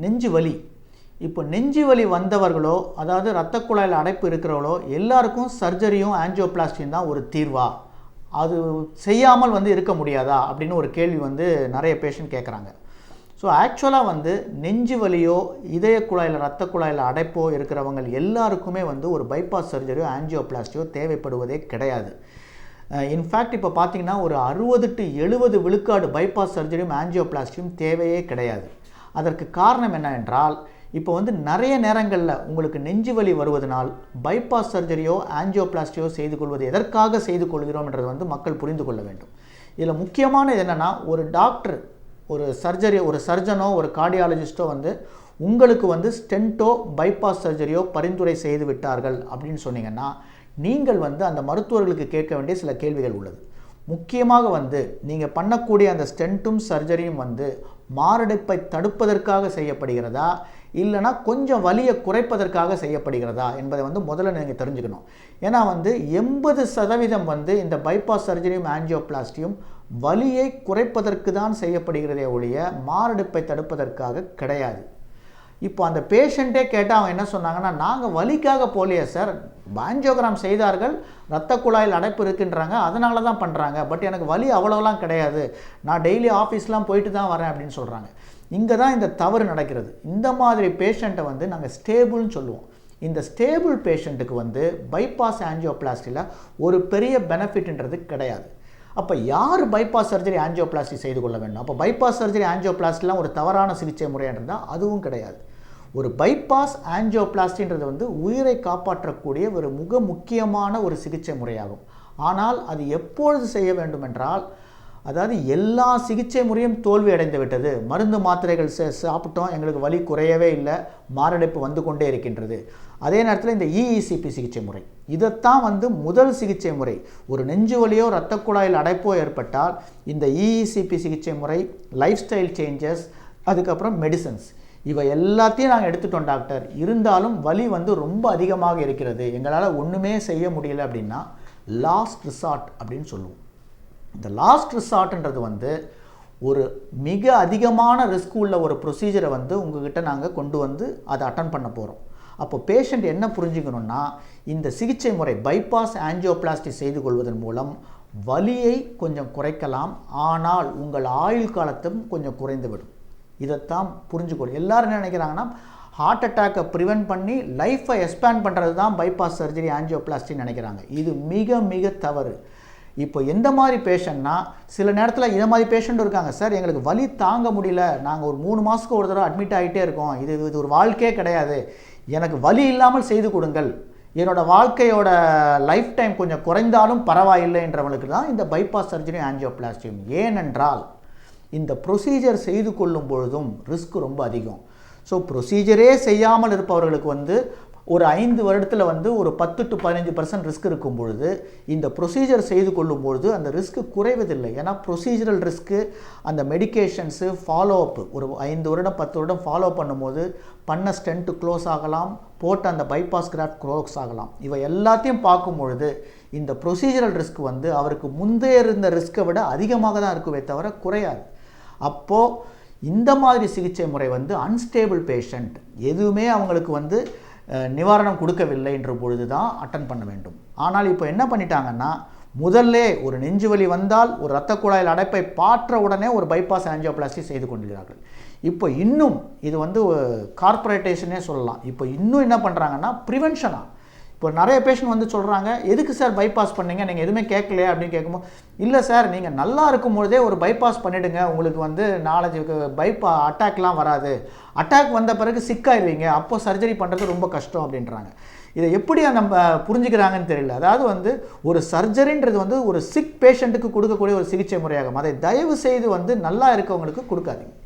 நெஞ்சு வலி. இப்போ நெஞ்சு வலி வந்தவர்களோ, அதாவது இரத்த குழாயில் அடைப்பு இருக்கிறவங்களோ எல்லாருக்கும் சர்ஜரியும் ஆஞ்சியோபிளாஸ்டியும் தான் ஒரு தீர்வா? அது செய்யாமல் இருக்க முடியாதா? அப்படின்னு ஒரு கேள்வி நிறைய பேஷண்ட் கேட்குறாங்க. ஸோ ஆக்சுவலாக நெஞ்சு வலியோ, இதய குழாயில் இரத்த குழாயில் அடைப்போ இருக்கிறவங்க எல்லாருக்குமே ஒரு பைபாஸ் சர்ஜரியோ ஆஞ்சியோபிளாஸ்டியோ தேவைப்படுவதே கிடையாது. இன்ஃபேக்ட் இப்போ பார்த்தீங்கன்னா ஒரு 60 to 70 விழுக்காடு பைபாஸ் சர்ஜரியும் ஆஞ்சியோபிளாஸ்டியும் தேவையே கிடையாது. அதற்கு காரணம் என்னவென்றால், இப்போ நிறைய நேரங்களில் உங்களுக்கு நெஞ்சு வலி வருவதனால் பைபாஸ் சர்ஜரியோ ஆஞ்சியோபிளாஸ்டியோ செய்து கொள்வது எதற்காக செய்து கொள்கிறோம் என்றது மக்கள் புரிந்து கொள்ள வேண்டும். இதில் முக்கியமானது என்னென்னா, ஒரு டாக்டர், ஒரு சர்ஜனோ, ஒரு கார்டியாலஜிஸ்ட்டோ உங்களுக்கு ஸ்டென்ட்டோ பைபாஸ் சர்ஜரியோ பரிந்துரை செய்து விட்டார்கள் அப்படின்னு சொன்னீங்கன்னா, நீங்கள் அந்த மருத்துவர்களுக்கு கேட்க வேண்டிய சில கேள்விகள் உள்ளது. முக்கியமாக நீங்கள் பண்ணக்கூடிய அந்த ஸ்டென்ட்டும் சர்ஜரியும் மாரடைப்பை தடுப்பதற்காக செய்யப்படுகிறதா, இல்லைனா கொஞ்சம் வலியை குறைப்பதற்காக செய்யப்படுகிறதா என்பதை முதல்ல நீங்கள் தெரிஞ்சுக்கணும். ஏன்னா 80% இந்த பைபாஸ் சர்ஜரியும் ஆஞ்சியோபிளாஸ்டியும் வலியை குறைப்பதற்கு தான் செய்யப்படுகிறதே ஒழிய மாரடைப்பை தடுப்பதற்காக கிடையாது. இப்போ அந்த பேஷண்ட்டே கேட்டால் அவங்க என்ன சொன்னாங்கன்னா, நாங்கள் வலிக்காக போகலையே சார், ஆஞ்சியோகிராம் செய்தார்கள், இரத்த குழாயில் அடைப்பு இருக்குன்றாங்க, அதனால தான் பண்ணுறாங்க, பட் எனக்கு வலி அவ்வளோலாம் கிடையாது, நான் டெய்லி ஆஃபீஸ்லாம் போயிட்டு தான் வரேன் அப்படின்னு சொல்கிறாங்க. இங்கே தான் இந்த தவறு நடக்கிறது. இந்த மாதிரி பேஷண்ட்டை நாங்கள் ஸ்டேபிள்னு சொல்லுவோம். இந்த ஸ்டேபிள் பேஷண்ட்டுக்கு பைபாஸ் ஆஞ்சியோபிளாஸ்டியில் ஒரு பெரிய பெனிஃபிட்ன்றது கிடையாது. அப்போ யார் பைபாஸ் சர்ஜரி ஆஞ்சியோபிளாஸ்டி செய்து கொள்ள வேண்டும்? அப்போ பைபாஸ் சர்ஜரி ஆஞ்சியோபிளாஸ்டிலாம் ஒரு தவறான சிகிச்சை முறைன்றால் அதுவும் கிடையாது. ஒரு பைபாஸ் ஆஞ்சியோபிளாஸ்டின்றது உயிரை காப்பாற்றக்கூடிய ஒரு மிக முக்கியமான ஒரு சிகிச்சை முறையாகும். ஆனால் அது எப்பொழுது செய்ய வேண்டும் என்றால், அதாவது எல்லா சிகிச்சை முறையும் தோல்வி அடைந்து விட்டது, மருந்து மாத்திரைகள் சாப்பிட்டோம், எங்களுக்கு வலி குறையவே இல்லை, மாரடைப்பு வந்து கொண்டே இருக்கின்றது, அதே நேரத்தில் இந்த இஇசிபி சிகிச்சை முறை இதைத்தான் முதல் சிகிச்சை முறை. ஒரு நெஞ்சு வலியோ இரத்த குழாயில் அடைப்போ ஏற்பட்டால் இந்த இஇசிபி சிகிச்சை முறை, லைஃப் ஸ்டைல் சேஞ்சஸ், அதுக்கப்புறம் மெடிசன்ஸ், இவை எல்லாத்தையும் நாங்கள் எடுத்துட்டோம் டாக்டர், இருந்தாலும் வலி ரொம்ப அதிகமாக இருக்கிறது, எங்களால் ஒன்றுமே செய்ய முடியல அப்படின்னா லாஸ்ட் ரிசார்ட் அப்படின்னு சொல்லுவோம். இந்த லாஸ்ட் ரிசார்ட்ன்றது ஒரு மிக அதிகமான ரிஸ்க் உள்ள ஒரு ப்ரொசீஜரை உங்ககிட்ட நாங்கள் கொண்டு அதை அட்டன் பண்ண போகிறோம். அப்போ பேஷண்ட் என்ன புரிஞ்சுக்கணுன்னா, இந்த சிகிச்சை முறை பைபாஸ் ஆஞ்சியோபிளாஸ்டி செய்து கொள்வதன் மூலம் வலியை கொஞ்சம் குறைக்கலாம், ஆனால் உங்கள் ஆயுள் காலத்தும் கொஞ்சம் குறைந்துவிடும். இதைத்தான் புரிஞ்சுக்கணும். எல்லோரும் என்ன நினைக்கிறாங்கன்னா, ஹார்ட் அட்டாக்கை ப்ரிவென்ட் பண்ணி லைஃப்பை எக்ஸ்பேண்ட் பண்ணுறது தான் பைபாஸ் சர்ஜரி ஆஞ்சியோபிளாஸ்டின்னு நினைக்கிறாங்க. இது மிக மிக தவறு. இப்போ எந்த மாதிரி பேஷண்ட்னா, சில நேரத்தில் இதை மாதிரி பேஷண்ட் இருக்காங்க, சார் எங்களுக்கு வலி தாங்க முடியல, நாங்கள் ஒரு 3 மாதத்துக்கு ஒரு தடவை அட்மிட் ஆகிட்டே இருக்கோம், இது ஒரு வாழ்க்கையே கிடையாது, எனக்கு வலி இல்லாமல் செய்து கொடுங்கள், என்னோடய வாழ்க்கையோட லைஃப் டைம் கொஞ்சம் குறைந்தாலும் பரவாயில்லைன்றவங்களுக்கு தான் இந்த பைபாஸ் சர்ஜரி ஆஞ்சியோபிளாஸ்டியும். ஏனென்றால் இந்த ப்ரொசீஜர் செய்து கொள்ளும் பொழுதும் ரிஸ்க் ரொம்ப அதிகம். ஸோ ப்ரொசீஜரே செய்யாமல் இருப்பவர்களுக்கு ஒரு 5 வருடத்தில் ஒரு 10 to 15% ரிஸ்க் இருக்கும் பொழுது, இந்த ப்ரொசீஜர் செய்து கொள்ளும் பொழுது அந்த ரிஸ்க்கு குறைவதில்லை. ஏன்னா ப்ரொசீஜரல் ரிஸ்க்கு, அந்த மெடிக்கேஷன்ஸு, ஃபாலோ அப், ஒரு 5 வருடம் 10 வருடம் ஃபாலோ பண்ணும்போது பண்ண ஸ்டென்ட் க்ளோஸ் ஆகலாம், போட்ட அந்த பைபாஸ் கிராஃப்ட் க்ளோஸ் ஆகலாம். இவை எல்லாத்தையும் பார்க்கும் பொழுது இந்த ப்ரொசீஜரல் ரிஸ்க் அவருக்கு முந்தைய இருந்த ரிஸ்க்கை விட அதிகமாக தான் இருக்குவே தவிர குறையாது. அப்போது இந்த மாதிரி சிகிச்சை முறை அன்ஸ்டேபிள் பேஷண்ட், எதுவுமே அவங்களுக்கு நிவாரணம் கொடுக்கவில்லை என்ற பொழுது தான் அட்டன் பண்ண வேண்டும். ஆனால் இப்போ என்ன பண்ணிட்டாங்கன்னா, முதல்ல ஒரு நெஞ்சு வலி வந்தால் ஒரு இரத்த குழாயில் அடைப்பை பாற்ற உடனே ஒரு பைபாஸ் ஆஞ்சியோபிளாஸ்டி செய்து கொண்டிருக்கிறார்கள். இப்போ இன்னும் இது கார்பரேட்டேஷனே சொல்லலாம். இப்போ இன்னும் என்ன பண்ணுறாங்கன்னா, ப்ரிவென்ஷனாக, இப்போ நிறைய பேஷண்ட் சொல்கிறாங்க, எதுக்கு சார் பைபாஸ் பண்ணீங்க, நீங்கள் எதுவுமே கேட்கலையா அப்படின்னு கேட்கும்போது, இல்லை சார் நீங்கள் நல்லா இருக்கும்பொழுதே ஒரு பைபாஸ் பண்ணிவிடுங்க, உங்களுக்கு நாளைக்கு அட்டாக்லாம் வராது, அட்டாக் வந்த பிறகு சிக்காயிருவீங்க, அப்போ சர்ஜரி பண்ணுறது ரொம்ப கஷ்டம் அப்படின்றாங்க. இதை எப்படி நம்ம புரிஞ்சுக்கிறாங்கன்னு தெரியல. அதாவது ஒரு சர்ஜரின்றது ஒரு சிக் பேஷண்ட்டுக்கு கொடுக்கக்கூடிய ஒரு சிகிச்சை முறையாகும். அதை தயவு செய்து நல்லா இருக்கவங்களுக்கு கொடுக்காதீங்க.